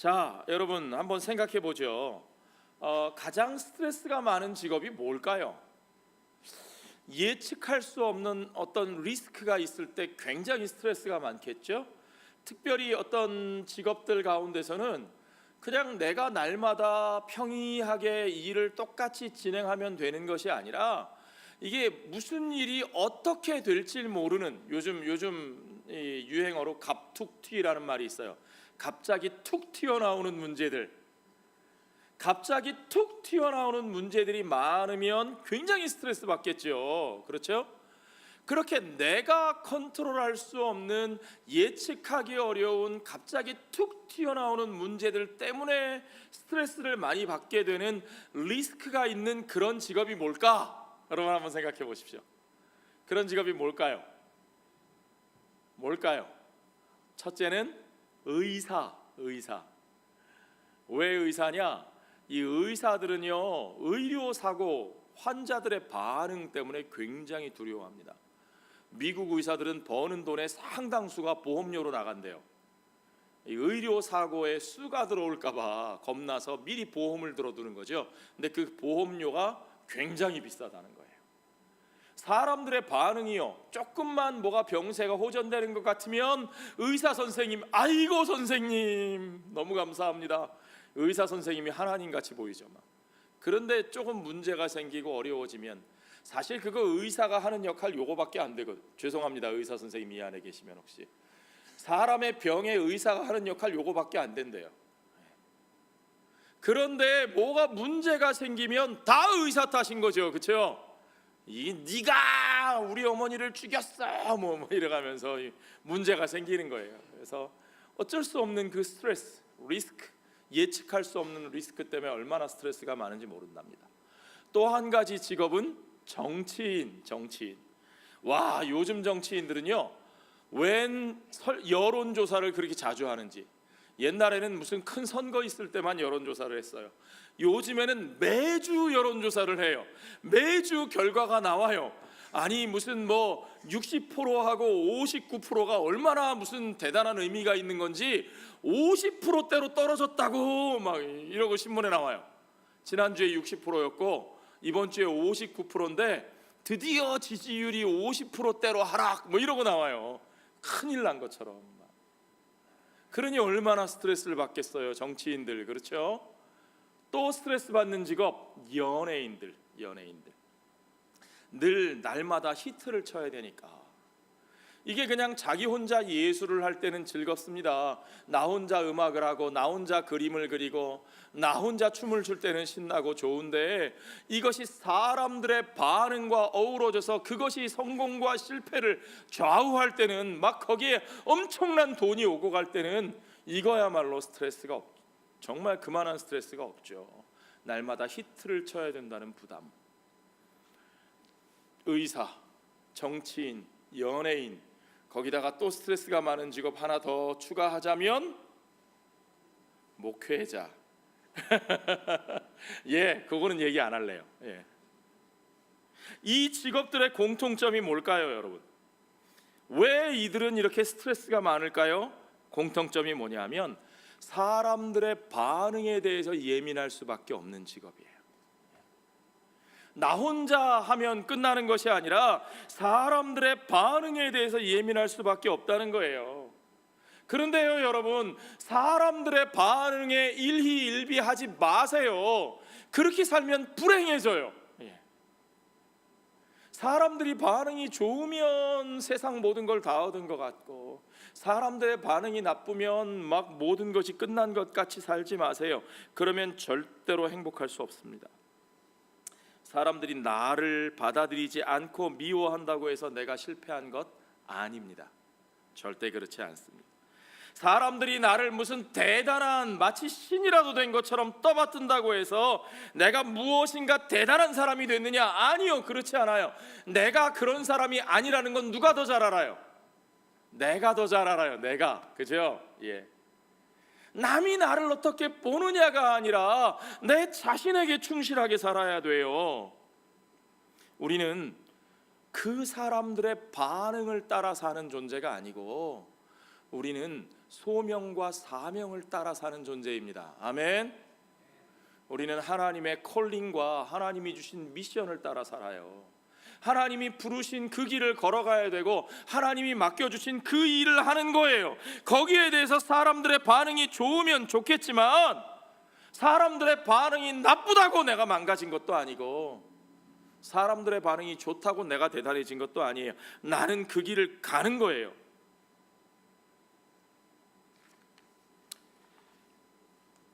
자, 여러분 한번 생각해 보죠. 가장 스트레스가 많은 직업이 뭘까요? 예측할 수 없는 어떤 리스크가 있을 때 굉장히 스트레스가 많겠죠. 특별히 어떤 직업들 가운데서는 그냥 내가 날마다 평이하게 일을 똑같이 진행하면 되는 것이 아니라 이게 무슨 일이 어떻게 될지 모르는, 요즘 이 유행어로 갑툭튀라는 말이 있어요. 갑자기 툭 튀어나오는 문제들, 갑자기 툭 튀어나오는 문제들이 많으면 굉장히 스트레스 받겠죠. 그렇죠? 그렇게 내가 컨트롤할 수 없는, 예측하기 어려운 갑자기 툭 튀어나오는 문제들 때문에 스트레스를 많이 받게 되는 리스크가 있는 그런 직업이 뭘까? 여러분 한번 생각해 보십시오. 그런 직업이 뭘까요? 첫째는 의사. 왜 의사냐? 이 의사들은요, 의료사고, 환자들의 반응 때문에 굉장히 두려워합니다. 미국 의사들은 버는 돈의 상당수가 보험료로 나간대요. 이 의료사고에 수가 들어올까봐 겁나서 미리 보험을 들어두는 거죠. 근데 그 보험료가 굉장히 비싸다는 거예요. 사람들의 반응이요, 조금만 뭐가 병세가 호전되는 것 같으면 의사 선생님, 아이고 선생님 너무 감사합니다. 의사 선생님이 하나님같이 보이죠. 그런데 조금 문제가 생기고 어려워지면 사실 그거 의사가 하는 역할 요거밖에 안 되거든요. 죄송합니다, 의사 선생님 이 안에 계시면 혹시 사람의 병에 의사가 하는 역할 요거밖에 안 된대요. 그런데 뭐가 문제가 생기면 다 의사 탓인 거죠. 그렇죠? 네가 우리 어머니를 죽였어 뭐 이래가면서 문제가 생기는 거예요. 그래서 어쩔 수 없는 그 스트레스, 리스크, 예측할 수 없는 리스크 때문에 얼마나 스트레스가 많은지 모른답니다. 또 한 가지 직업은 정치인. 와, 요즘 정치인들은요, 웬 여론조사를 그렇게 자주 하는지. 옛날에는 무슨 큰 선거 있을 때만 여론조사를 했어요. 요즘에는 매주 여론조사를 해요. 매주 결과가 나와요. 아니 무슨 뭐 60%하고 59%가 얼마나 무슨 대단한 의미가 있는 건지 50%대로 떨어졌다고 막 이러고 신문에 나와요. 지난주에 60%였고 이번 주에 59%인데 드디어 지지율이 50%대로 하락 뭐 이러고 나와요. 큰일 난 것처럼. 그러니 얼마나 스트레스를 받겠어요, 정치인들. 그렇죠? 또 스트레스 받는 직업, 연예인들. 늘 날마다 히트를 쳐야 되니까 이게 그냥 자기 혼자 예술을 할 때는 즐겁습니다. 나 혼자 음악을 하고 나 혼자 그림을 그리고 나 혼자 춤을 출 때는 신나고 좋은데, 이것이 사람들의 반응과 어우러져서 그것이 성공과 실패를 좌우할 때는, 막 거기에 엄청난 돈이 오고 갈 때는 이거야말로 스트레스가 정말 그만한 스트레스가 없죠. 날마다 히트를 쳐야 된다는 부담. 의사, 정치인, 연예인, 거기다가 또 스트레스가 많은 직업 하나 더 추가하자면 목회자. 예, 그거는 얘기 안 할래요. 예. 이 직업들의 공통점이 뭘까요, 여러분? 왜 이들은 이렇게 스트레스가 많을까요? 공통점이 뭐냐면 사람들의 반응에 대해서 예민할 수밖에 없는 직업이에요. 나 혼자 하면 끝나는 것이 아니라 사람들의 반응에 대해서 예민할 수밖에 없다는 거예요. 그런데요, 여러분, 사람들의 반응에 일희일비하지 마세요. 그렇게 살면 불행해져요. 사람들이 반응이 좋으면 세상 모든 걸 다 얻은 것 같고, 사람들의 반응이 나쁘면 막 모든 것이 끝난 것 같이 살지 마세요. 그러면 절대로 행복할 수 없습니다. 사람들이 나를 받아들이지 않고 미워한다고 해서 내가 실패한 것 아닙니다. 절대 그렇지 않습니다. 사람들이 나를 무슨 대단한, 마치 신이라도 된 것처럼 떠받든다고 해서 내가 무엇인가 대단한 사람이 됐느냐? 아니요, 그렇지 않아요. 내가 그런 사람이 아니라는 건 누가 더 잘 알아요? 내가 더 잘 알아요. 내가. 그죠? 예. 남이 나를 어떻게 보느냐가 아니라 내 자신에게 충실하게 살아야 돼요. 우리는 그 사람들의 반응을 따라 사는 존재가 아니고 우리는 소명과 사명을 따라 사는 존재입니다. 아멘. 우리는 하나님의 콜링과 하나님이 주신 미션을 따라 살아요. 하나님이 부르신 그 길을 걸어가야 되고 하나님이 맡겨주신 그 일을 하는 거예요. 거기에 대해서 사람들의 반응이 좋으면 좋겠지만 사람들의 반응이 나쁘다고 내가 망가진 것도 아니고 사람들의 반응이 좋다고 내가 대단해진 것도 아니에요. 나는 그 길을 가는 거예요.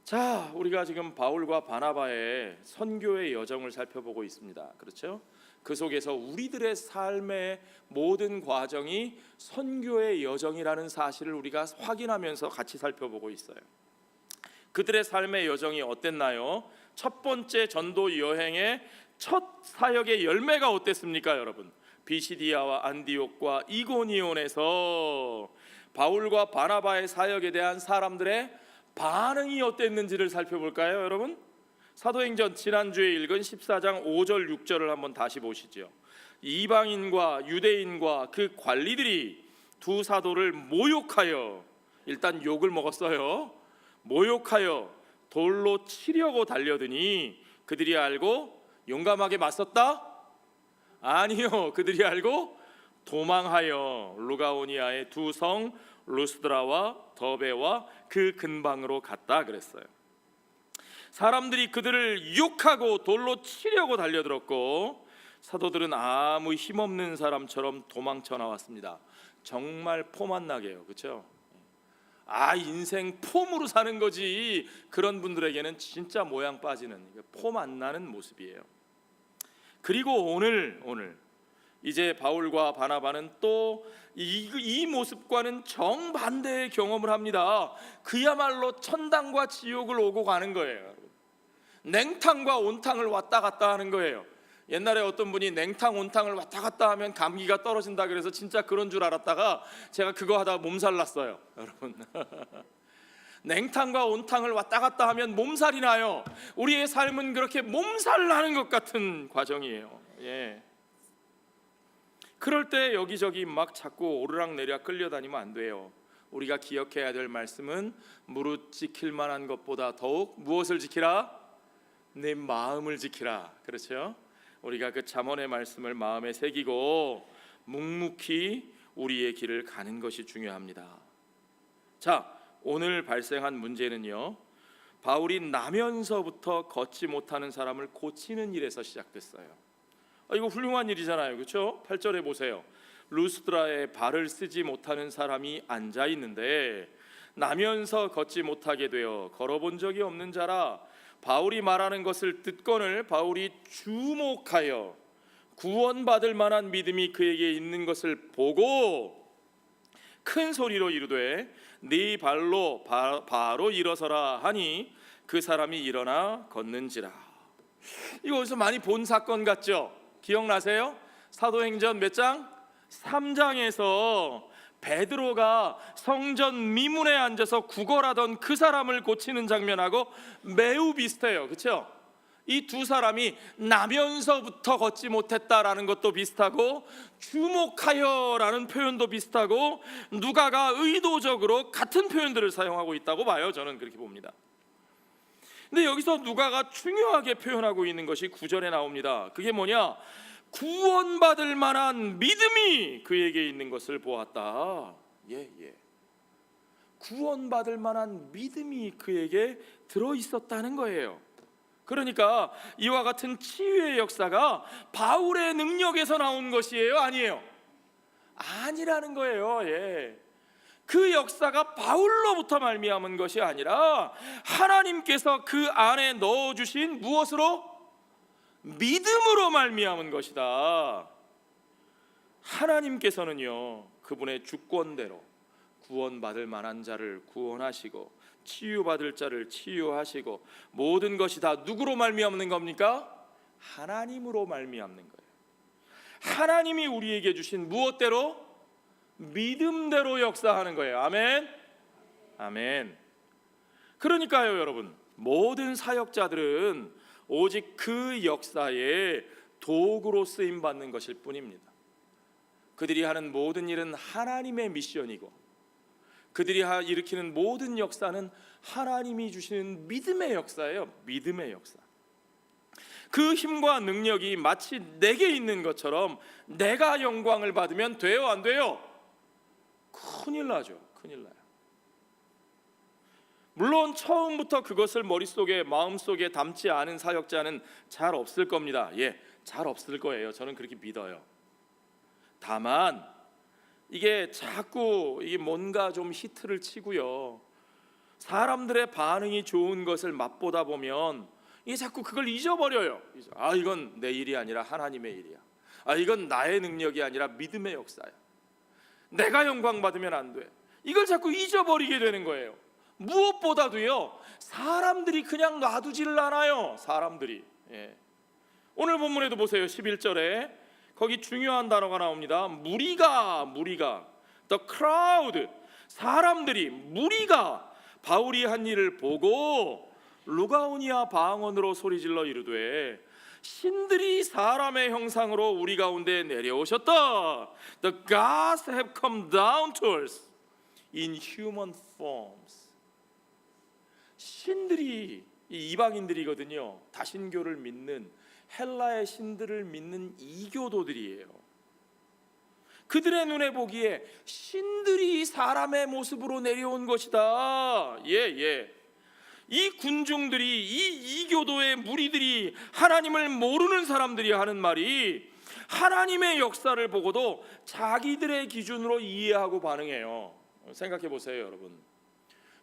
자, 우리가 지금 바울과 바나바의 선교의 여정을 살펴보고 있습니다. 그렇죠? 그 속에서 우리들의 삶의 모든 과정이 선교의 여정이라는 사실을 우리가 확인하면서 같이 살펴보고 있어요. 그들의 삶의 여정이 어땠나요? 첫 번째 전도 여행의 첫 사역의 열매가 어땠습니까, 여러분? 비시디아와 안디옥과 이고니온에서 바울과 바나바의 사역에 대한 사람들의 반응이 어땠는지를 살펴볼까요, 여러분? 사도행전 지난주에 읽은 14장 5절 6절을 한번 다시 보시죠. 이방인과 유대인과 그 관리들이 두 사도를 모욕하여, 일단 욕을 먹었어요. 모욕하여 돌로 치려고 달려드니 그들이 알고 용감하게 맞섰다? 아니요, 그들이 알고 도망하여 루가오니아의 두 성 루스드라와 더베와 그 근방으로 갔다 그랬어요. 사람들이 그들을 유혹하고 돌로 치려고 달려들었고 사도들은 아무 힘없는 사람처럼 도망쳐 나왔습니다. 정말 폼 안 나게요, 그렇죠? 인생 폼으로 사는 거지. 그런 분들에게는 진짜 모양 빠지는, 폼 안 나는 모습이에요. 그리고 오늘 이제 바울과 바나바는 또 이 모습과는 정반대의 경험을 합니다. 그야말로 천당과 지옥을 오고 가는 거예요. 냉탕과 온탕을 왔다 갔다 하는 거예요. 옛날에 어떤 분이 냉탕 온탕을 왔다 갔다 하면 감기가 떨어진다 그래서 진짜 그런 줄 알았다가 제가 그거 하다가 몸살 났어요, 여러분. 냉탕과 온탕을 왔다 갔다 하면 몸살이 나요. 우리의 삶은 그렇게 몸살 나는 것 같은 과정이에요. 예. 그럴 때 여기저기 막 자꾸 오르락내리락 끌려다니면 안 돼요. 우리가 기억해야 될 말씀은 무릇 지킬 만한 것보다 더욱 무엇을 지키라? 내 마음을 지키라. 그렇죠? 우리가 그 잠언의 말씀을 마음에 새기고 묵묵히 우리의 길을 가는 것이 중요합니다. 자, 오늘 발생한 문제는요, 바울이 나면서부터 걷지 못하는 사람을 고치는 일에서 시작됐어요. 이거 훌륭한 일이잖아요, 그렇죠? 8절에 보세요. 루스드라에 발을 쓰지 못하는 사람이 앉아 있는데 나면서 걷지 못하게 되어 걸어본 적이 없는 자라. 바울이 말하는 것을 듣거늘 바울이 주목하여 구원받을 만한 믿음이 그에게 있는 것을 보고 큰 소리로 이르되 네 발로 바로 일어서라 하니 그 사람이 일어나 걷는지라. 이거 어디서 많이 본 사건 같죠? 기억나세요? 사도행전 몇 장? 3장에서 베드로가 성전 미문에 앉아서 구걸하던 그 사람을 고치는 장면하고 매우 비슷해요, 그렇죠? 이 두 사람이 나면서부터 걷지 못했다라는 것도 비슷하고 주목하여라는 표현도 비슷하고 누가가 의도적으로 같은 표현들을 사용하고 있다고 봐요. 저는 그렇게 봅니다. 근데 여기서 누가가 중요하게 표현하고 있는 것이 9절에 나옵니다. 그게 뭐냐? 구원받을 만한 믿음이 그에게 있는 것을 보았다. 구원받을 만한 믿음이 그에게 들어있었다는 거예요. 그러니까 이와 같은 치유의 역사가 바울의 능력에서 나온 것이에요, 아니에요? 아니라는 거예요. 그 역사가 바울로부터 말미암은 것이 아니라 하나님께서 그 안에 넣어주신 무엇으로? 믿음으로 말미암은 것이다. 하나님께서는요, 그분의 주권대로 구원받을 만한 자를 구원하시고 치유받을 자를 치유하시고 모든 것이 다 누구로 말미암는 겁니까? 하나님으로 말미암는 거예요. 하나님이 우리에게 주신 무엇대로? 믿음대로 역사하는 거예요. 아멘. 아멘. 그러니까요, 여러분, 모든 사역자들은 오직 그 역사에 도구로 쓰임 받는 것일 뿐입니다. 그들이 하는 모든 일은 하나님의 미션이고 그들이 일으키는 모든 역사는 하나님이 주시는 믿음의 역사예요. 믿음의 역사. 그 힘과 능력이 마치 내게 있는 것처럼 내가 영광을 받으면 돼요, 안 돼요? 큰일 나죠. 큰일 나요. 물론 처음부터 그것을 머릿속에 마음속에 담지 않은 사역자는 잘 없을 겁니다. 예, 잘 없을 거예요. 저는 그렇게 믿어요. 다만 이게 자꾸 이게 뭔가 좀 히트를 치고요, 사람들의 반응이 좋은 것을 맛보다 보면 이게 자꾸 그걸 잊어버려요. 아, 이건 내 일이 아니라 하나님의 일이야. 아, 이건 나의 능력이 아니라 믿음의 역사야. 내가 영광 받으면 안 돼. 이걸 자꾸 잊어버리게 되는 거예요. 무엇보다도요, 사람들이 그냥 놔두지를 않아요. 사람들이. 예. 오늘 본문에도 보세요. 11절에 거기 중요한 단어가 나옵니다. 무리가 the crowd, 사람들이, 무리가 바울이 한 일을 보고 루가오니아 방언으로 소리질러 이르되 신들이 사람의 형상으로 우리 가운데 내려오셨다. The gods have come down to us in human forms. 신들이, 이방인들이거든요. 다신교를 믿는, 헬라의 신들을 믿는 이교도들이에요. 그들의 눈에 보기에 신들이 사람의 모습으로 내려온 것이다. 예. 이 군중들이, 이 이교도의 무리들이, 하나님을 모르는 사람들이 하는 말이 하나님의 역사를 보고도 자기들의 기준으로 이해하고 반응해요. 생각해 보세요, 여러분.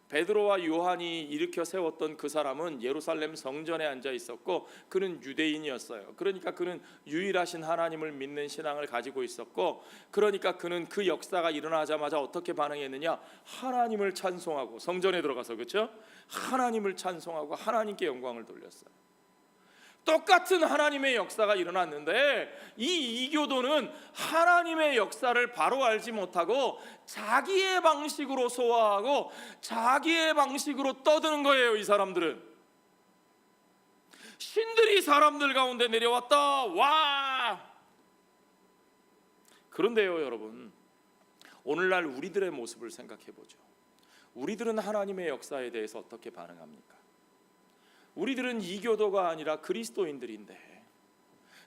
베드로와 요한이 일으켜 세웠던 그 사람은 예루살렘 성전에 앉아 있었고 그는 유대인이었어요. 그러니까 그는 유일하신 하나님을 믿는 신앙을 가지고 있었고, 그러니까 그는 그 역사가 일어나자마자 어떻게 반응했느냐, 하나님을 찬송하고, 성전에 들어가서, 그렇죠? 하나님을 찬송하고 하나님께 영광을 돌렸어요. 똑같은 하나님의 역사가 일어났는데 이 이교도는 하나님의 역사를 바로 알지 못하고 자기의 방식으로 소화하고 자기의 방식으로 떠드는 거예요. 이 사람들은 신들이 사람들 가운데 내려왔다. 와! 그런데요, 여러분, 오늘날 우리들의 모습을 생각해 보죠. 우리들은 하나님의 역사에 대해서 어떻게 반응합니까? 우리들은 이교도가 아니라 그리스도인들인데,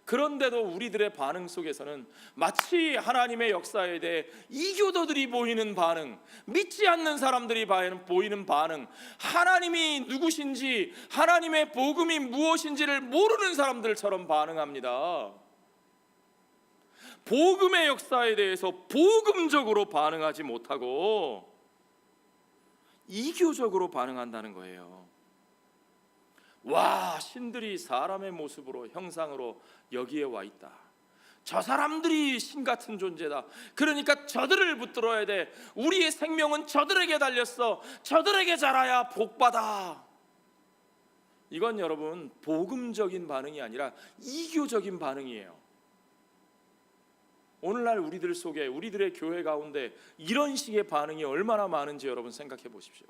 그런데도 우리들의 반응 속에서는 마치 하나님의 역사에 대해 이교도들이 보이는 반응, 믿지 않는 사람들이 보이는 반응, 하나님이 누구신지, 하나님의 복음이 무엇인지를 모르는 사람들처럼 반응합니다. 복음의 역사에 대해서 복음적으로 반응하지 못하고 이교적으로 반응한다는 거예요. 와, 신들이 사람의 모습으로, 형상으로 여기에 와 있다. 저 사람들이 신 같은 존재다. 그러니까 저들을 붙들어야 돼. 우리의 생명은 저들에게 달렸어. 저들에게 자라야 복받아. 이건 여러분 복음적인 반응이 아니라 이교적인 반응이에요. 오늘날 우리들 속에, 우리들의 교회 가운데 이런 식의 반응이 얼마나 많은지 여러분 생각해 보십시오.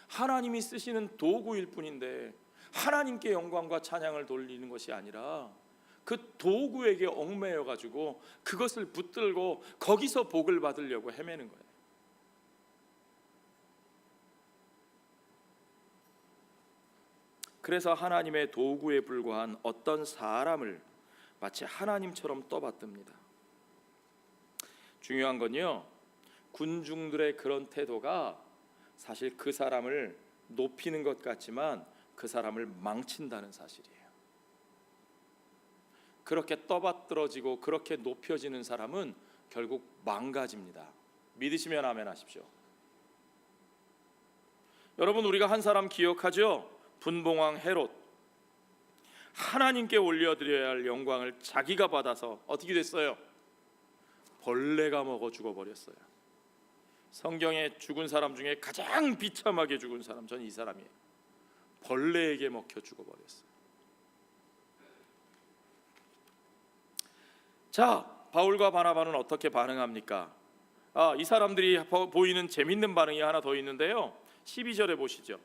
하나님이 쓰시는 도구일 뿐인데 하나님께 영광과 찬양을 돌리는 것이 아니라 그 도구에게 얽매여 가지고 그것을 붙들고 거기서 복을 받으려고 헤매는 거예요. 그래서 하나님의 도구에 불과한 어떤 사람을 마치 하나님처럼 떠받듭니다. 중요한 건요, 군중들의 그런 태도가 사실 그 사람을 높이는 것 같지만 그 사람을 망친다는 사실이에요. 그렇게 떠받들어지고 그렇게 높여지는 사람은 결국 망가집니다. 믿으시면 아멘 하십시오. 여러분, 우리가 한 사람 기억하죠? 분봉왕 헤롯. 하나님께 올려드려야 할 영광을 자기가 받아서 어떻게 됐어요? 벌레가 먹어 죽어버렸어요. 성경에 죽은 사람 중에 가장 비참하게 죽은 사람, 저는 이 사람이에요. 벌레에게 먹혀 죽어버렸어요. 자, 바울과 바나바는 어떻게 반응합니까? 이 사람들이 보이는 재밌는 반응이 하나 더 있는데요, 12절에 보시죠.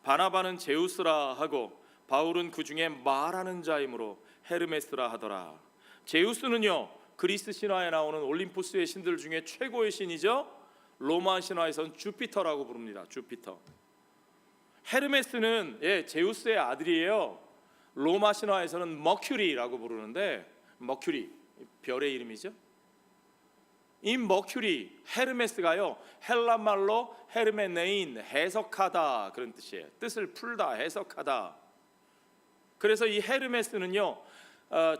바나바는 제우스라 하고 바울은 그 중에 말하는 자이므로 헤르메스라 하더라. 제우스는요, 그리스 신화에 나오는 올림푸스의 신들 중에 최고의 신이죠. 로마 신화에서는 주피터라고 부릅니다. 주피터. 헤르메스는 제우스의 아들이에요. 로마 신화에서는 머큐리라고 부르는데, 머큐리 별의 이름이죠. 이 머큐리, 헤르메스가요, 헬라 말로 헤르메네인, 해석하다 그런 뜻이에요. 뜻을 풀다, 해석하다. 그래서 이 헤르메스는요,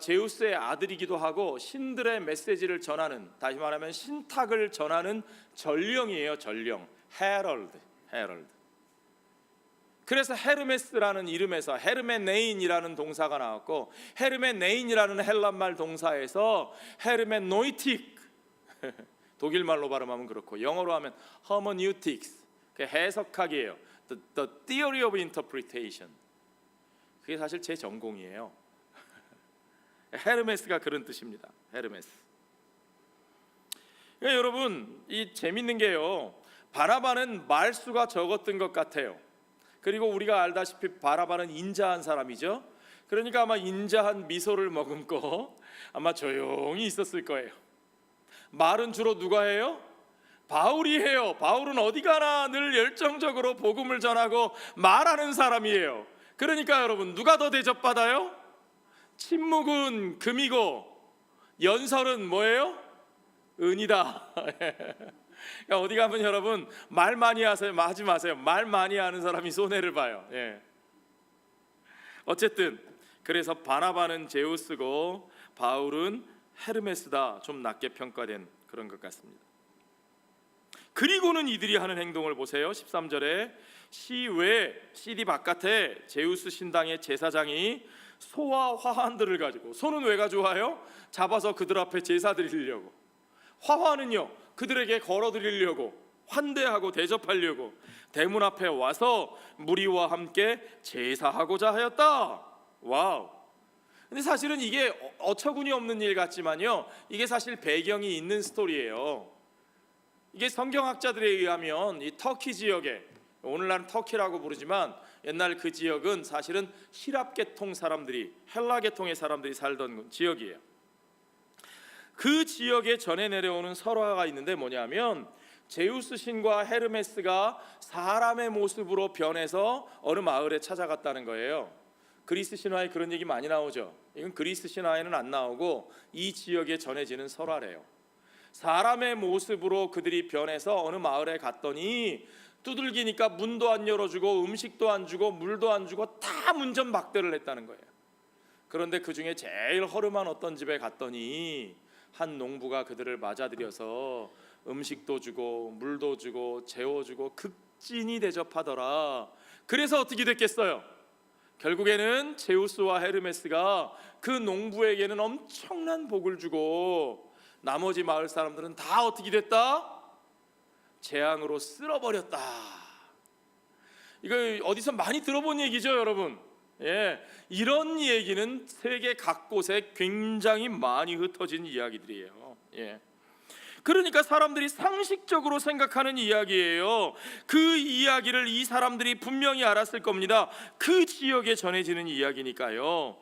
제우스의 아들이기도 하고 신들의 메시지를 전하는, 다시 말하면 신탁을 전하는 전령이에요. 전령, 헤럴드. 그래서 헤르메스라는 이름에서 헤르메네인이라는 동사가 나왔고, 헤르메네인이라는 헬란말 동사에서 헤르메노이틱, 독일 말로 발음하면 그렇고 영어로 하면 hermeneutics, 해석하기예요. The theory of interpretation. 그게 사실 제 전공이에요. 헤르메스가 그런 뜻입니다. 헤르메스. 그러니까 여러분, 이 재밌는 게요, 바나바는 말수가 적었던 것 같아요. 그리고 우리가 알다시피 바나바는 인자한 사람이죠. 그러니까 아마 인자한 미소를 머금고 아마 조용히 있었을 거예요. 말은 주로 누가 해요? 바울이 해요. 바울은 어디 가나 늘 열정적으로 복음을 전하고 말하는 사람이에요. 그러니까 여러분, 누가 더 대접받아요? 침묵은 금이고 연설은 뭐예요? 은이다. 그러니까 어디 가면 여러분, 말 많이 하세요, 하지 마세요. 말 많이 하는 사람이 손해를 봐요. 어쨌든 그래서 바나바는 제우스고 바울은 헤르메스다. 좀 낮게 평가된 그런 것 같습니다. 그리고는 이들이 하는 행동을 보세요. 13절에 시외, CD 바깥에 제우스 신당의 제사장이 소와 화환들을 가지고, 소는 왜 가져와요? 잡아서 그들 앞에 제사 드리려고. 화환은요, 그들에게 걸어드리려고, 환대하고 대접하려고 대문 앞에 와서 무리와 함께 제사하고자 하였다. 와우. 근데 사실은 이게 어처구니 없는 일 같지만요, 이게 사실 배경이 있는 스토리예요. 이게 성경학자들에 의하면 이 터키 지역에, 오늘날은 터키라고 부르지만 옛날 그 지역은 사실은 히랍 계통 사람들이, 헬라 계통의 사람들이 살던 지역이에요. 그 지역에 전해 내려오는 설화가 있는데 뭐냐면, 제우스 신과 헤르메스가 사람의 모습으로 변해서 어느 마을에 찾아갔다는 거예요. 그리스 신화에 그런 얘기 많이 나오죠. 이건 그리스 신화에는 안 나오고 이 지역에 전해지는 설화래요. 사람의 모습으로 그들이 변해서 어느 마을에 갔더니 두들기니까 문도 안 열어주고 음식도 안 주고 물도 안 주고 다 문전박대를 했다는 거예요. 그런데 그 중에 제일 허름한 어떤 집에 갔더니 한 농부가 그들을 맞아들여서 음식도 주고 물도 주고 재워주고 극진히 대접하더라. 그래서 어떻게 됐겠어요? 결국에는 제우스와 헤르메스가 그 농부에게는 엄청난 복을 주고 나머지 마을 사람들은 다 어떻게 됐다? 재앙으로 쓸어버렸다. 이거 어디서 많이 들어본 얘기죠, 여러분? 이런 얘기는 세계 각곳에 굉장히 많이 흩어진 이야기들이에요. 그러니까 사람들이 상식적으로 생각하는 이야기예요. 그 이야기를 이 사람들이 분명히 알았을 겁니다. 그 지역에 전해지는 이야기니까요.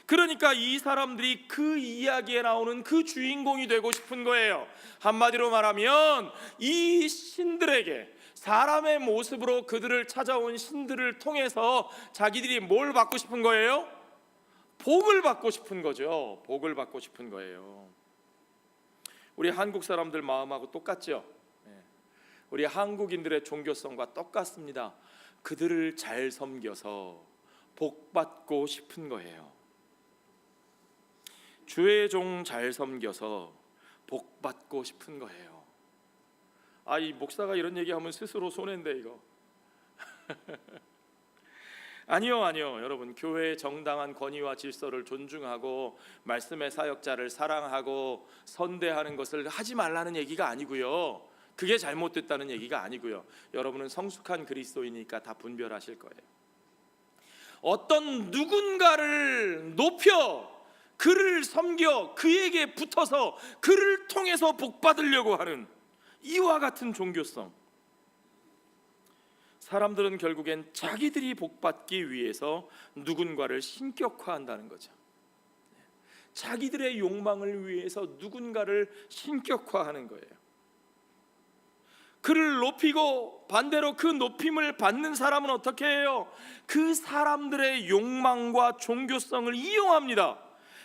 그러니까 이 사람들이 그 이야기에 나오는 그 주인공이 되고 싶은 거예요. 한마디로 말하면 이 신들에게, 사람의 모습으로 그들을 찾아온 신들을 통해서 자기들이 뭘 받고 싶은 거예요? 복을 받고 싶은 거죠. 복을 받고 싶은 거예요. 우리 한국 사람들 마음하고 똑같죠. 우리 한국인들의 종교성과 똑같습니다. 그들을 잘 섬겨서 복 받고 싶은 거예요. 주의 종 잘 섬겨서 복 받고 싶은 거예요. 이 목사가 이런 얘기하면 스스로 손해인데 이거. 아니요, 여러분, 교회의 정당한 권위와 질서를 존중하고 말씀의 사역자를 사랑하고 선대하는 것을 하지 말라는 얘기가 아니고요, 그게 잘못됐다는 얘기가 아니고요. 여러분은 성숙한 그리스도이니까 다 분별하실 거예요. 어떤 누군가를 높여 그를 섬겨 그에게 붙어서 그를 통해서 복 받으려고 하는 이와 같은 종교성, 사람들은 결국엔 자기들이 복받기 위해서 누군가를 신격화한다는 거죠. 자기들의 욕망을 위해서 누군가를 신격화하는 거예요. 그를 높이고 반대로 그 높임을 받는 사람은 어떻게 해요? 그 사람들의 욕망과 종교성을 이용합니다.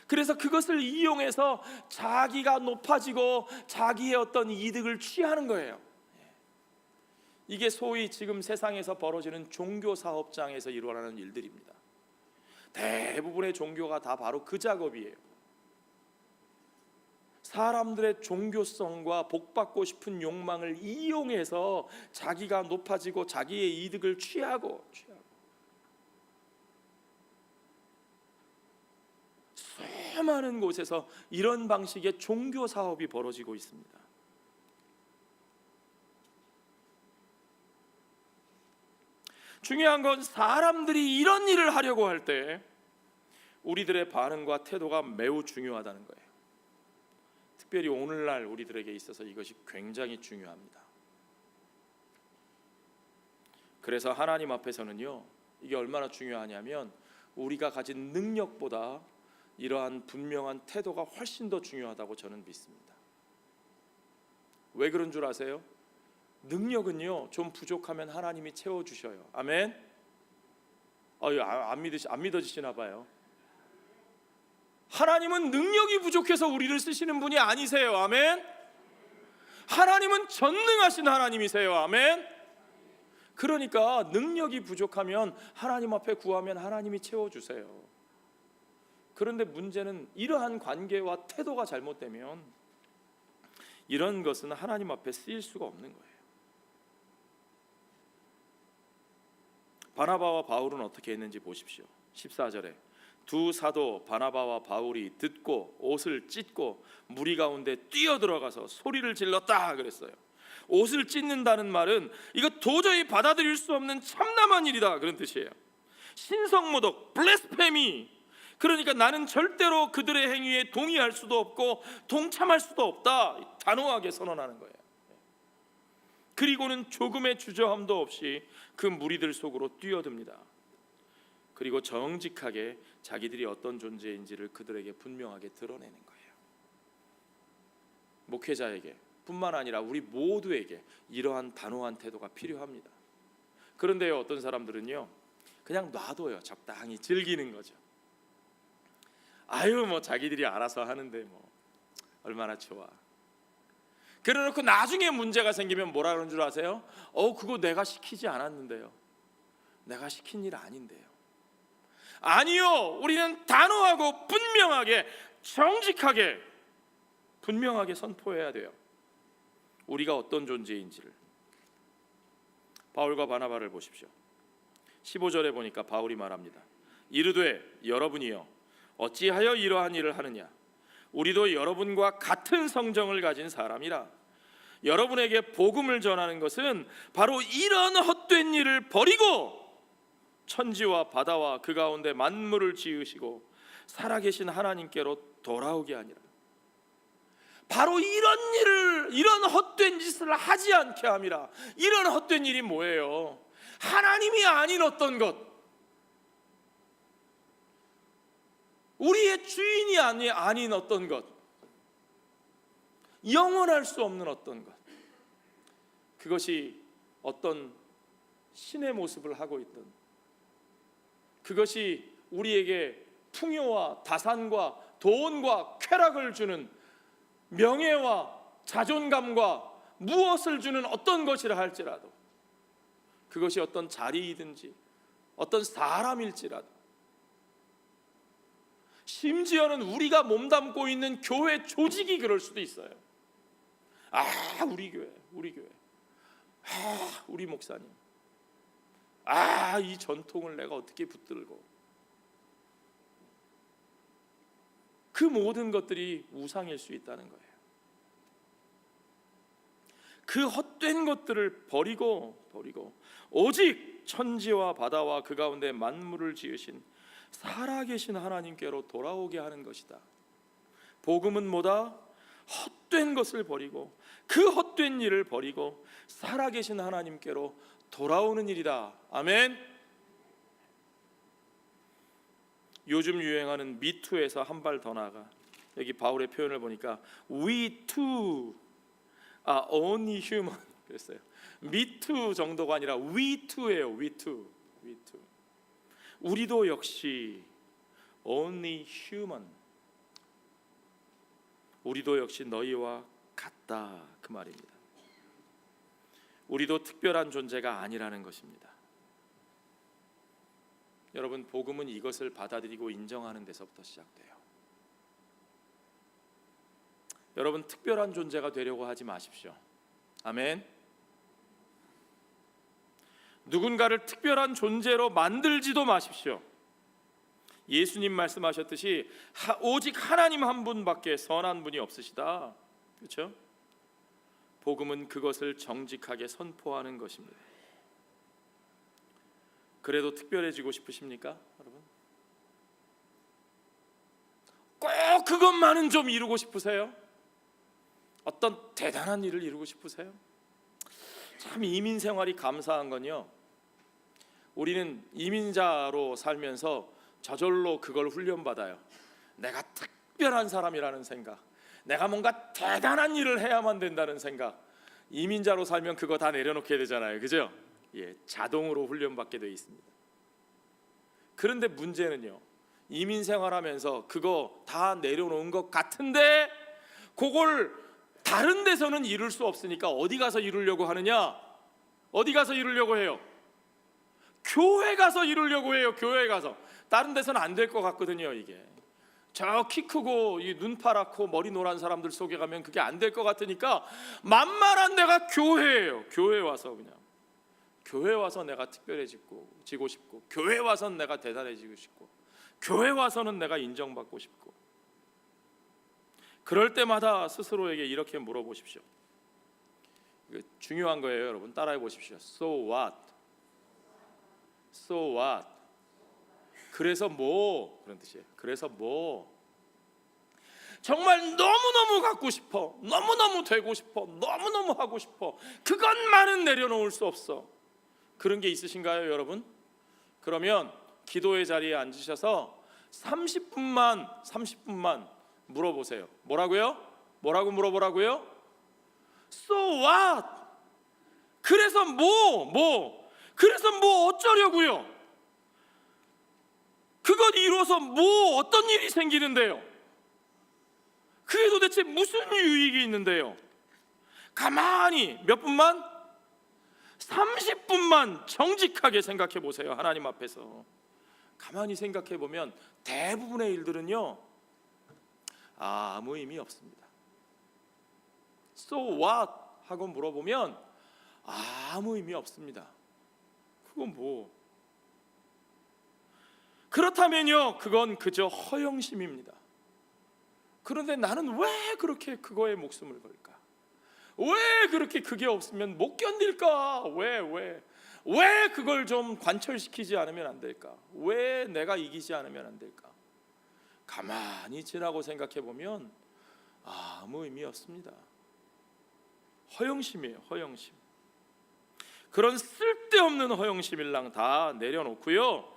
그래서 그것을 이용해서 자기가 높아지고 자기의 어떤 이득을 취하는 거예요. 이게 소위 지금 세상에서 벌어지는 종교 사업장에서 일어나는 일들입니다. 대부분의 종교가 다 바로 그 작업이에요. 사람들의 종교성과 복받고 싶은 욕망을 이용해서 자기가 높아지고 자기의 이득을 취하고 수많은 곳에서 이런 방식의 종교 사업이 벌어지고 있습니다. 중요한 건 사람들이 이런 일을 하려고 할 때 우리들의 반응과 태도가 매우 중요하다는 거예요. 특별히 오늘날 우리들에게 있어서 이것이 굉장히 중요합니다. 그래서 하나님 앞에서는요, 이게 얼마나 중요하냐면 우리가 가진 능력보다 이러한 분명한 태도가 훨씬 더 중요하다고 저는 믿습니다. 왜 그런 줄 아세요? 능력은요, 좀 부족하면 하나님이 채워주셔요. 아멘? 안 믿어지시나 봐요. 하나님은 능력이 부족해서 우리를 쓰시는 분이 아니세요. 아멘? 하나님은 전능하신 하나님이세요. 아멘? 그러니까 능력이 부족하면 하나님 앞에 구하면 하나님이 채워주세요. 그런데 문제는 이러한 관계와 태도가 잘못되면 이런 것은 하나님 앞에 쓰일 수가 없는 거예요. 바나바와 바울은 어떻게 했는지 보십시오. 14절에 두 사도 바나바와 바울이 듣고 옷을 찢고 무리 가운데 뛰어들어가서 소리를 질렀다 그랬어요. 옷을 찢는다는 말은 이거 도저히 받아들일 수 없는 참담한 일이다 그런 뜻이에요. 신성모독, 블레스페미. 그러니까 나는 절대로 그들의 행위에 동의할 수도 없고 동참할 수도 없다 단호하게 선언하는 거예요. 그리고는 조금의 주저함도 없이 그 무리들 속으로 뛰어듭니다. 그리고 정직하게 자기들이 어떤 존재인지를 그들에게 분명하게 드러내는 거예요. 목회자에게 뿐만 아니라 우리 모두에게 이러한 단호한 태도가 필요합니다. 그런데요, 어떤 사람들은요, 그냥 놔둬요. 적당히 즐기는 거죠. 뭐 자기들이 알아서 하는데 뭐 얼마나 좋아. 그래놓고 나중에 문제가 생기면 뭐라 그러는 줄 아세요? 그거 내가 시키지 않았는데요. 내가 시킨 일 아닌데요. 아니요, 우리는 단호하고 분명하게 정직하게 분명하게 선포해야 돼요. 우리가 어떤 존재인지를. 바울과 바나바를 보십시오. 15절에 보니까 바울이 말합니다. 이르되 여러분이여 어찌하여 이러한 일을 하느냐? 우리도 여러분과 같은 성정을 가진 사람이라. 여러분에게 복음을 전하는 것은 바로 이런 헛된 일을 버리고 천지와 바다와 그 가운데 만물을 지으시고 살아계신 하나님께로 돌아오게 하니라. 바로 이런 헛된 짓을 하지 않게 함이라. 이런 헛된 일이 뭐예요? 하나님이 아닌 어떤 것, 우리의 주인이 아닌 어떤 것, 영원할 수 없는 어떤 것, 그것이 어떤 신의 모습을 하고 있던, 그것이 우리에게 풍요와 다산과 돈과 쾌락을 주는, 명예와 자존감과 무엇을 주는 어떤 것이라 할지라도, 그것이 어떤 자리이든지 어떤 사람일지라도, 심지어는 우리가 몸담고 있는 교회 조직이 그럴 수도 있어요. 우리 교회, 우리 목사님, 이 전통을 내가 어떻게 붙들고. 그 모든 것들이 우상일 수 있다는 거예요. 그 헛된 것들을 버리고 오직 천지와 바다와 그 가운데 만물을 지으신 살아계신 하나님께로 돌아오게 하는 것이다. 복음은 뭐다? 헛된 것을 버리고 그 헛된 일을 버리고 살아계신 하나님께로 돌아오는 일이다. 아멘. 요즘 유행하는 미투에서 한 발 더 나아가 여기 바울의 표현을 보니까 We too are only human. 그랬어요. me too 정도가 아니라 we too예요. we too. 우리도 역시 only human. 우리도 역시 너희와 같다 그 말입니다. 우리도 특별한 존재가 아니라는 것입니다. 여러분, 복음은 이것을 받아들이고 인정하는 데서부터 시작돼요. 여러분, 특별한 존재가 되려고 하지 마십시오. 아멘. 누군가를 특별한 존재로 만들지도 마십시오. 예수님 말씀하셨듯이 오직 하나님 한 분밖에 선한 분이 없으시다. 그렇죠? 복음은 그것을 정직하게 선포하는 것입니다. 그래도 특별해지고 싶으십니까, 여러분? 꼭 그것만은 좀 이루고 싶으세요? 어떤 대단한 일을 이루고 싶으세요? 참 이민 생활이 감사한 건요, 우리는 이민자로 살면서 저절로 그걸 훈련받아요. 내가 특별한 사람이라는 생각, 내가 뭔가 대단한 일을 해야만 된다는 생각. 이민자로 살면 그거 다 내려놓게 되잖아요, 그죠? 예, 자동으로 훈련받게 되어 있습니다. 그런데 문제는요, 이민 생활하면서 그거 다 내려놓은 것 같은데 그걸 다른 데서는 이룰 수 없으니까 어디 가서 이루려고 하느냐? 어디 가서 이루려고 해요? 교회 가서 이루려고 해요. 교회 가서. 다른 데서는 안 될 것 같거든요. 이게 저 키 크고 눈 파랗고 머리 노란 사람들 속에 가면 그게 안 될 것 같으니까 만만한 데가 교회예요. 교회 와서 그냥 교회 와서 내가 특별해지고 지고 싶고, 교회 와서는 내가 대단해지고 싶고, 교회 와서는 내가 인정받고 싶고. 그럴 때마다 스스로에게 이렇게 물어보십시오. 이거 중요한 거예요, 여러분. 따라해 보십시오. So what? So what? 그래서 뭐? 그런 뜻이에요. 그래서 뭐? 정말 너무너무 갖고 싶어, 너무너무 되고 싶어, 너무너무 하고 싶어. 그것만은 내려놓을 수 없어. 그런 게 있으신가요, 여러분? 그러면 기도의 자리에 앉으셔서 30분만 물어보세요. 뭐라고요? 뭐라고 물어보라고요? So what? 그래서 뭐? 그래서 뭐 어쩌려고요? 그것 이루어서 뭐 어떤 일이 생기는데요? 그게 도대체 무슨 유익이 있는데요? 가만히 몇 분만? 30분만 정직하게 생각해 보세요. 하나님 앞에서 가만히 생각해 보면 대부분의 일들은요, 아무 의미 없습니다. So what? 하고 물어보면 아무 의미 없습니다. 그건 뭐? 그렇다면요, 그건 그저 허영심입니다. 그런데 나는 왜 그렇게 그거에 목숨을 걸까? 왜 그렇게 그게 없으면 못 견딜까? 왜 그걸 좀 관철시키지 않으면 안 될까? 왜 내가 이기지 않으면 안 될까? 가만히 지나고 생각해 보면 아무 의미 없습니다. 허영심이에요, 허영심. 그런 쓸데없는 허영심일랑 다 내려놓고요,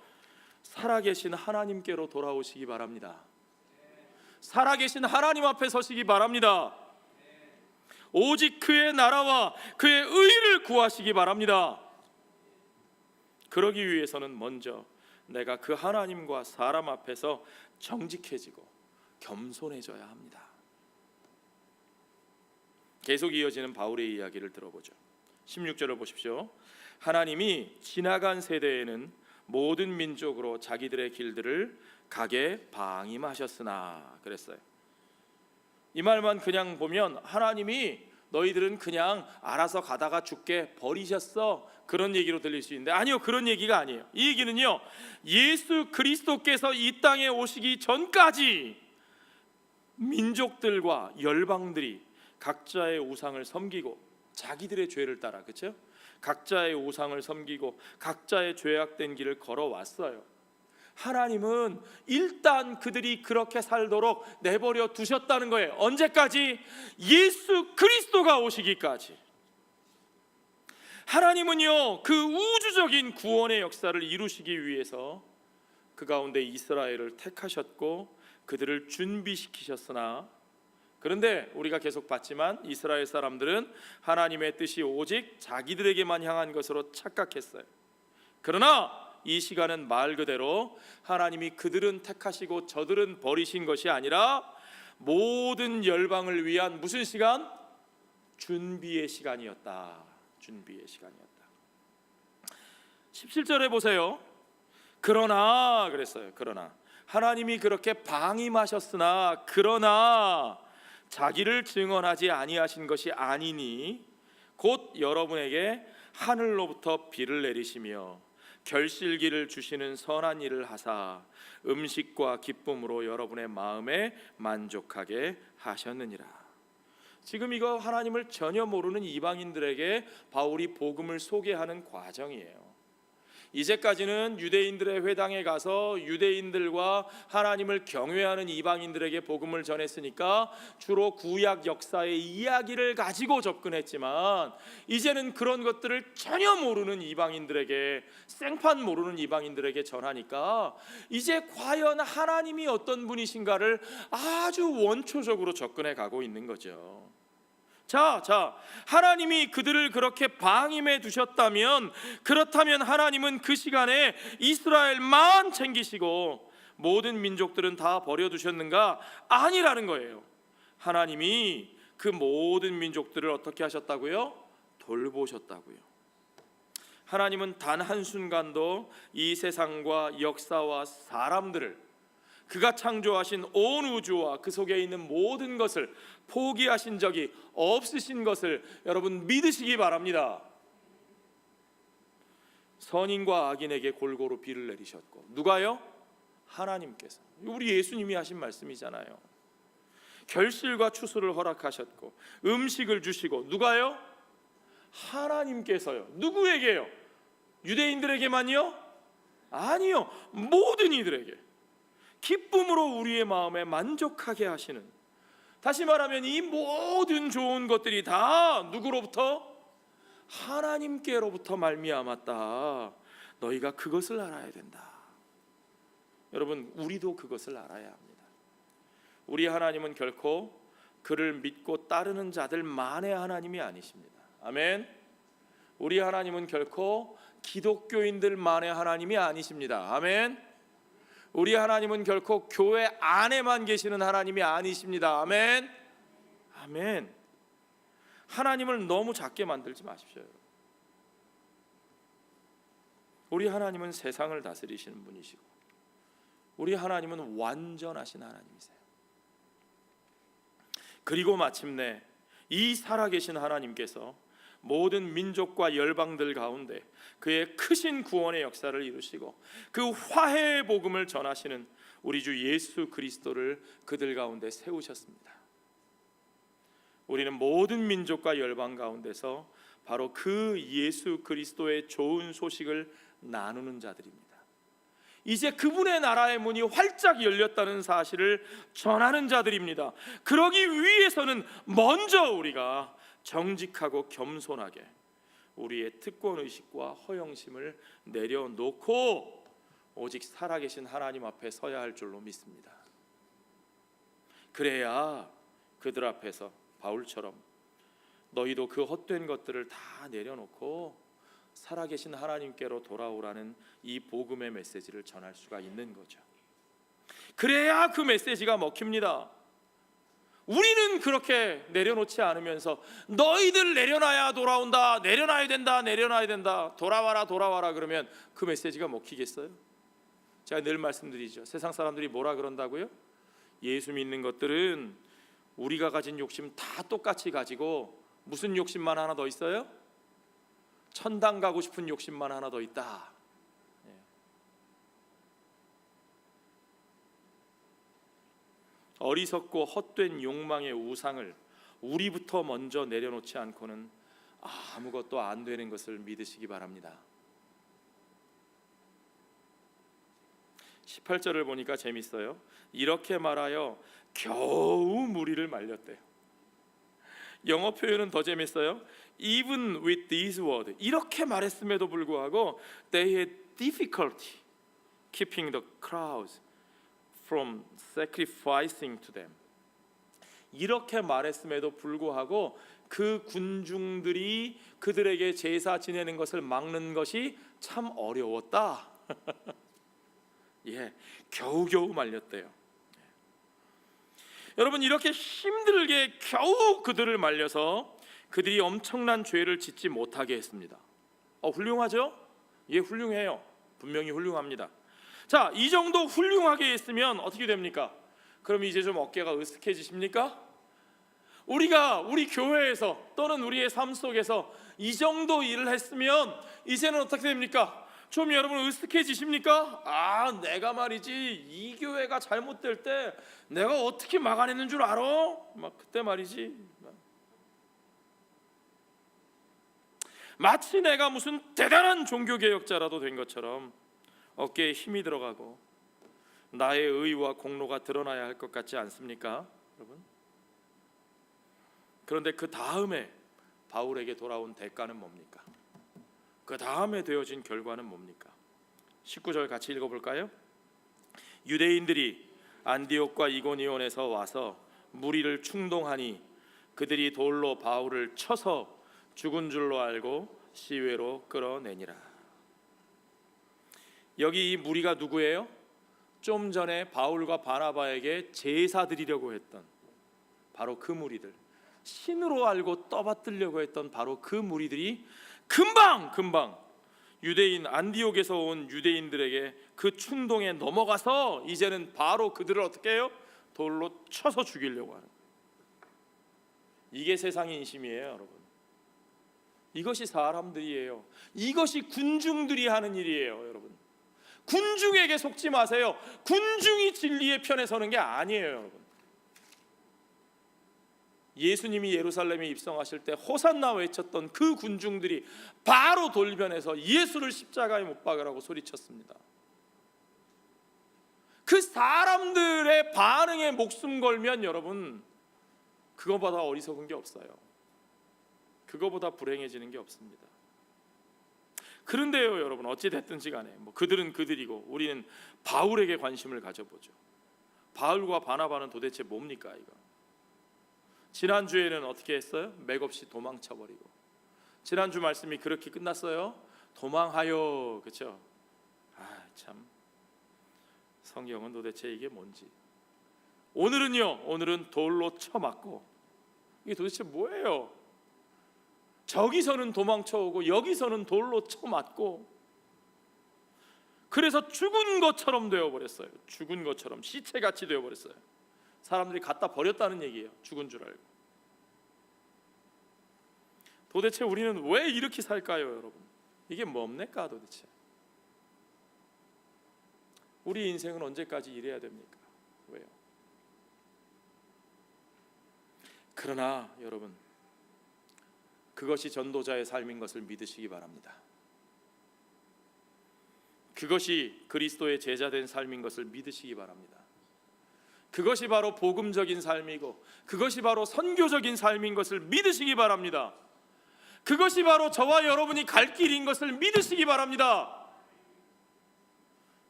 살아계신 하나님께로 돌아오시기 바랍니다. 살아계신 하나님 앞에 서시기 바랍니다. 오직 그의 나라와 그의 의를 구하시기 바랍니다. 그러기 위해서는 먼저 내가 그 하나님과 사람 앞에서 정직해지고 겸손해져야 합니다. 계속 이어지는 바울의 이야기를 들어보죠. 16절을 보십시오. 하나님이 지나간 세대에는 모든 민족으로 자기들의 길들을 가게 방임하셨으나 그랬어요. 이 말만 그냥 보면 하나님이 너희들은 그냥 알아서 가다가 죽게 버리셨어, 그런 얘기로 들릴 수 있는데 아니요, 그런 얘기가 아니에요. 이 얘기는요, 예수 그리스도께서 이 땅에 오시기 전까지 민족들과 열방들이 각자의 우상을 섬기고 자기들의 죄를 따라, 그렇죠? 각자의 우상을 섬기고 각자의 죄악된 길을 걸어왔어요. 하나님은 일단 그들이 그렇게 살도록 내버려 두셨다는 거예요. 언제까지? 예수 그리스도가 오시기까지. 하나님은요, 그 우주적인 구원의 역사를 이루시기 위해서 그 가운데 이스라엘을 택하셨고 그들을 준비시키셨으나 그런데 우리가 계속 봤지만 이스라엘 사람들은 하나님의 뜻이 오직 자기들에게만 향한 것으로 착각했어요. 그러나 이 시간은 말 그대로 하나님이 그들은 택하시고 저들은 버리신 것이 아니라 모든 열방을 위한 무슨 시간? 준비의 시간이었다. 준비의 시간이었다. 17절에 보세요. 그러나 그랬어요. 그러나 하나님이 그렇게 방임하셨으나 그러나 자기를 증언하지 아니하신 것이 아니니 곧 여러분에게 하늘로부터 비를 내리시며 결실기를 주시는 선한 일을 하사 음식과 기쁨으로 여러분의 마음에 만족하게 하셨느니라. 지금 이거 하나님을 전혀 모르는 이방인들에게 바울이 복음을 소개하는 과정이에요. 이제까지는 유대인들의 회당에 가서 유대인들과 하나님을 경외하는 이방인들에게 복음을 전했으니까 주로 구약 역사의 이야기를 가지고 접근했지만 이제는 그런 것들을 전혀 모르는 이방인들에게, 생판 모르는 이방인들에게 전하니까 이제 과연 하나님이 어떤 분이신가를 아주 원초적으로 접근해 가고 있는 거죠. 자, 하나님이 그들을 그렇게 방임해 두셨다면, 그렇다면 하나님은 그 시간에 이스라엘만 챙기시고 모든 민족들은 다 버려두셨는가? 아니라는 거예요. 하나님이 그 모든 민족들을 어떻게 하셨다고요? 돌보셨다고요. 하나님은 단 한순간도 이 세상과 역사와 사람들을, 그가 창조하신 온 우주와 그 속에 있는 모든 것을 포기하신 적이 없으신 것을 여러분 믿으시기 바랍니다. 선인과 악인에게 골고루 비를 내리셨고, 누가요? 하나님께서. 우리 예수님이 하신 말씀이잖아요. 결실과 추수를 허락하셨고 음식을 주시고, 누가요? 하나님께서요. 누구에게요? 유대인들에게만요? 아니요, 모든 이들에게 기쁨으로 우리의 마음에 만족하게 하시는, 다시 말하면 이 모든 좋은 것들이 다 누구로부터? 하나님께로부터 말미암았다. 너희가 그것을 알아야 된다. 여러분, 우리도 그것을 알아야 합니다. 우리 하나님은 결코 그를 믿고 따르는 자들만의 하나님이 아니십니다. 아멘. 우리 하나님은 결코 기독교인들만의 하나님이 아니십니다. 아멘. 우리 하나님은 결코 교회 안에만 계시는 하나님이 아니십니다. 아멘. 아멘. 하나님을 너무 작게 만들지 마십시오. 우리 하나님은 세상을 다스리시는 분이시고 우리 하나님은 완전하신 하나님이세요. 그리고 마침내 이 살아계신 하나님께서 모든 민족과 열방들 가운데 그의 크신 구원의 역사를 이루시고 그 화해의 복음을 전하시는 우리 주 예수 그리스도를 그들 가운데 세우셨습니다. 우리는 모든 민족과 열방 가운데서 바로 그 예수 그리스도의 좋은 소식을 나누는 자들입니다. 이제 그분의 나라의 문이 활짝 열렸다는 사실을 전하는 자들입니다. 그러기 위해서는 먼저 우리가 정직하고 겸손하게 우리의 특권의식과 허영심을 내려놓고 오직 살아계신 하나님 앞에 서야 할 줄로 믿습니다. 그래야 그들 앞에서 바울처럼 너희도 그 헛된 것들을 다 내려놓고 살아계신 하나님께로 돌아오라는 이 복음의 메시지를 전할 수가 있는 거죠. 그래야 그 메시지가 먹힙니다. 우리는 그렇게 내려놓지 않으면서 너희들 내려놔야 돌아온다, 내려놔야 된다, 돌아와라 그러면 그 메시지가 먹히겠어요? 제가 늘 말씀드리죠. 세상 사람들이 뭐라 그런다고요? 예수 믿는 것들은 우리가 가진 욕심 다 똑같이 가지고 무슨 욕심만 하나 더 있어요? 천당 가고 싶은 욕심만 하나 더 있다. 어리석고 헛된 욕망의 우상을 우리부터 먼저 내려놓지 않고는 아무것도 안 되는 것을 믿으시기 바랍니다. 18절을 보니까 재밌어요. 이렇게 말하여 겨우 무리를 말렸대요. 영어 표현은 더 재밌어요. Even with these words, 이렇게 말했음에도 불구하고 they had difficulty keeping the crowds from sacrificing to them. 이렇게 말했음에도 불구하고 그 군중들이 그들에게 제사 지내는 것을 막는 것이 참 어려웠다. 예, 겨우겨우 말렸대요. 여러분, 이렇게 힘들게 겨우 그들을 말려서 그들이 엄청난 죄를 짓지 못하게 했습니다. 훌륭하죠? 예, 훌륭해요. 분명히 훌륭합니다. 자, 이 정도 훌륭하게 했으면 어떻게 됩니까? 그럼 이제 좀 어깨가 으쓱해지십니까? 우리가 우리 교회에서 또는 우리의 삶 속에서 이 정도 일을 했으면 이제는 어떻게 됩니까? 좀 여러분 으쓱해지십니까? 내가 말이지 이 교회가 잘못될 때 내가 어떻게 막아내는 줄 알아? 막 그때 말이지, 마치 내가 무슨 대단한 종교개혁자라도 된 것처럼 어깨에 힘이 들어가고 나의 의와 공로가 드러나야 할 것 같지 않습니까, 여러분? 그런데 그 다음에 바울에게 돌아온 대가는 뭡니까? 그 다음에 되어진 결과는 뭡니까? 19절 같이 읽어볼까요? 유대인들이 안디옥과 이고니온에서 와서 무리를 충동하니 그들이 돌로 바울을 쳐서 죽은 줄로 알고 시외로 끌어내니라. 여기 이 무리가 누구예요? 좀 전에 바울과 바나바에게 제사 드리려고 했던 바로 그 무리들, 신으로 알고 떠받들려고 했던 바로 그 무리들이 금방 유대인 안디옥에서 온 유대인들에게 그 충동에 넘어가서 이제는 바로 그들을 어떻게 해요? 돌로 쳐서 죽이려고 하는 거예요. 이게 세상의 인심이에요, 여러분. 이것이 사람들이에요. 이것이 군중들이 하는 일이에요, 여러분. 군중에게 속지 마세요. 군중이 진리의 편에 서는 게 아니에요, 여러분. 예수님이 예루살렘에 입성하실 때 호산나 외쳤던 그 군중들이 바로 돌변해서 예수를 십자가에 못 박으라고 소리쳤습니다. 그 사람들의 반응에 목숨 걸면 여러분, 그거보다 어리석은 게 없어요. 그거보다 불행해지는 게 없습니다. 그런데요, 여러분, 어찌 됐든지 간에 그들은 그들이고 우리는 바울에게 관심을 가져보죠. 바울과 바나바는 도대체 뭡니까, 이거? 지난주에는 어떻게 했어요? 맥없이 도망쳐버리고, 지난주 말씀이 그렇게 끝났어요. 도망하여, 그렇죠? 참, 성경은 도대체 이게 뭔지. 오늘은요, 오늘은 돌로 쳐맞고, 이게 도대체 뭐예요? 저기서는 도망쳐오고 여기서는 돌로 쳐맞고, 그래서 죽은 것처럼 되어버렸어요. 죽은 것처럼, 시체같이 되어버렸어요. 사람들이 갖다 버렸다는 얘기예요. 죽은 줄 알고. 도대체 우리는 왜 이렇게 살까요, 여러분? 이게 뭡니까 도대체? 우리 인생은 언제까지 이래야 됩니까? 왜요? 그러나 여러분, 그것이 전도자의 삶인 것을 믿으시기 바랍니다. 그것이 그리스도의 제자된 삶인 것을 믿으시기 바랍니다. 그것이 바로 복음적인 삶이고 그것이 바로 선교적인 삶인 것을 믿으시기 바랍니다. 그것이 바로 저와 여러분이 갈 길인 것을 믿으시기 바랍니다.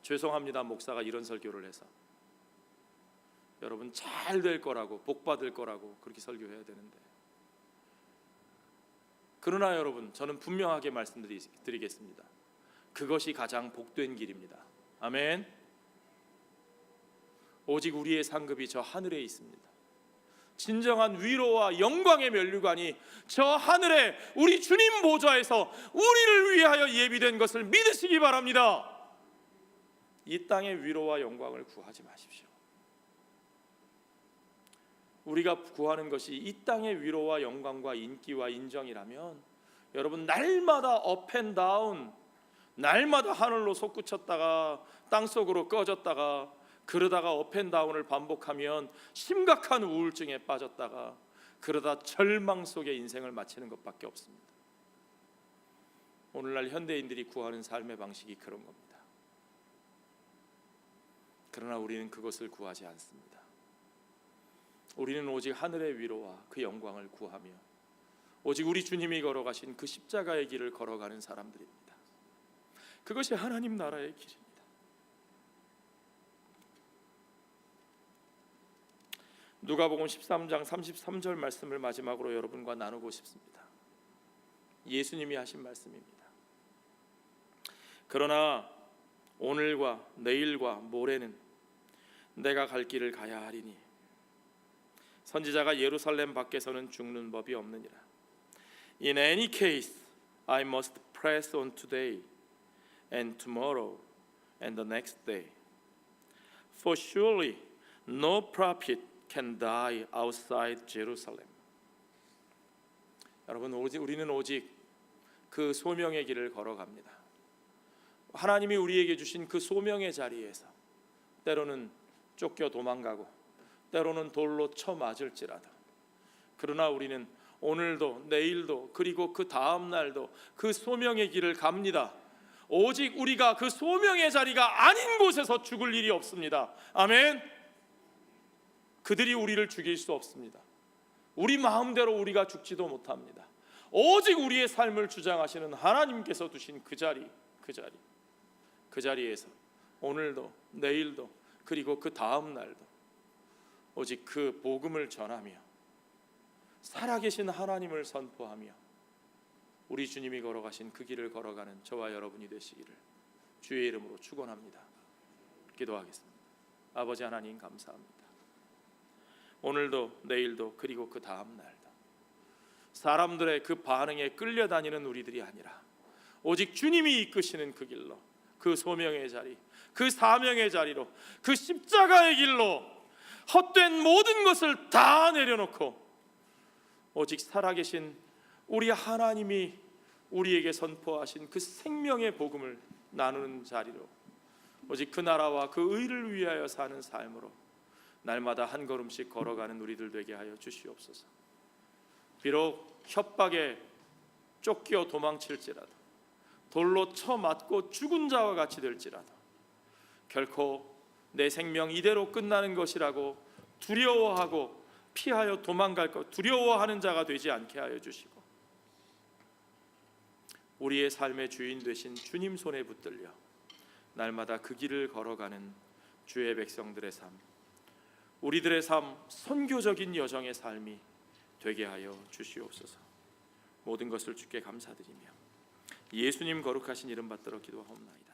죄송합니다, 목사가 이런 설교를 해서. 여러분 잘 될 거라고, 복 받을 거라고 그렇게 설교해야 되는데. 그러나 여러분, 저는 분명하게 말씀드리겠습니다. 그것이 가장 복된 길입니다. 아멘. 오직 우리의 상급이 저 하늘에 있습니다. 진정한 위로와 영광의 면류관이 저 하늘에 우리 주님 보좌에서 우리를 위하여 예비된 것을 믿으시기 바랍니다. 이 땅의 위로와 영광을 구하지 마십시오. 우리가 구하는 것이 이 땅의 위로와 영광과 인기와 인정이라면 여러분, 날마다 업앤다운, 날마다 하늘로 솟구쳤다가 땅속으로 꺼졌다가 그러다가 업앤다운을 반복하면 심각한 우울증에 빠졌다가 그러다 절망 속에 인생을 마치는 것밖에 없습니다. 오늘날 현대인들이 구하는 삶의 방식이 그런 겁니다. 그러나 우리는 그것을 구하지 않습니다. 우리는 오직 하늘의 위로와 그 영광을 구하며 오직 우리 주님이 걸어가신 그 십자가의 길을 걸어가는 사람들입니다. 그것이 하나님 나라의 길입니다. 누가복음 13장 33절 말씀을 마지막으로 여러분과 나누고 싶습니다. 예수님이 하신 말씀입니다. 그러나 오늘과 내일과 모레는 내가 갈 길을 가야 하리니 선지자가 예루살렘 밖에서는 죽는 법이 없느니라. In any case, I must press on today and tomorrow and the next day. For surely no prophet can die outside Jerusalem. 여러분, 우리는 오직 그 소명의 길을 걸어갑니다. 하나님이 우리에게 주신 그 소명의 자리에서 때로는 쫓겨 도망가고 때로는 돌로 쳐 맞을지라도, 그러나 우리는 오늘도 내일도 그리고 그 다음 날도 그 소명의 길을 갑니다. 오직 우리가 그 소명의 자리가 아닌 곳에서 죽을 일이 없습니다. 아멘. 그들이 우리를 죽일 수 없습니다. 우리 마음대로 우리가 죽지도 못합니다. 오직 우리의 삶을 주장하시는 하나님께서 두신 그 자리에서 오늘도 내일도 그리고 그 다음 날도 오직 그 복음을 전하며 살아계신 하나님을 선포하며 우리 주님이 걸어가신 그 길을 걸어가는 저와 여러분이 되시기를 주의 이름으로 축원합니다. 기도하겠습니다. 아버지 하나님, 감사합니다. 오늘도 내일도 그리고 그 다음 날도 사람들의 그 반응에 끌려다니는 우리들이 아니라 오직 주님이 이끄시는 그 길로, 그 소명의 자리, 그 사명의 자리로, 그 십자가의 길로 헛된 모든 것을 다 내려놓고 오직 살아계신 우리 하나님이 우리에게 선포하신 그 생명의 복음을 나누는 자리로, 오직 그 나라와 그 의를 위하여 사는 삶으로 날마다 한 걸음씩 걸어가는 우리들 되게 하여 주시옵소서. 비록 협박에 쫓겨 도망칠지라도, 돌로 쳐 맞고 죽은 자와 같이 될지라도 결코 내 생명 이대로 끝나는 것이라고 두려워하고 피하여 도망갈 것, 두려워하는 자가 되지 않게 하여 주시고 우리의 삶의 주인 되신 주님 손에 붙들려 날마다 그 길을 걸어가는 주의 백성들의 삶, 우리들의 삶, 선교적인 여정의 삶이 되게 하여 주시옵소서. 모든 것을 주께 감사드리며 예수님 거룩하신 이름 받들어 기도하옵나이다.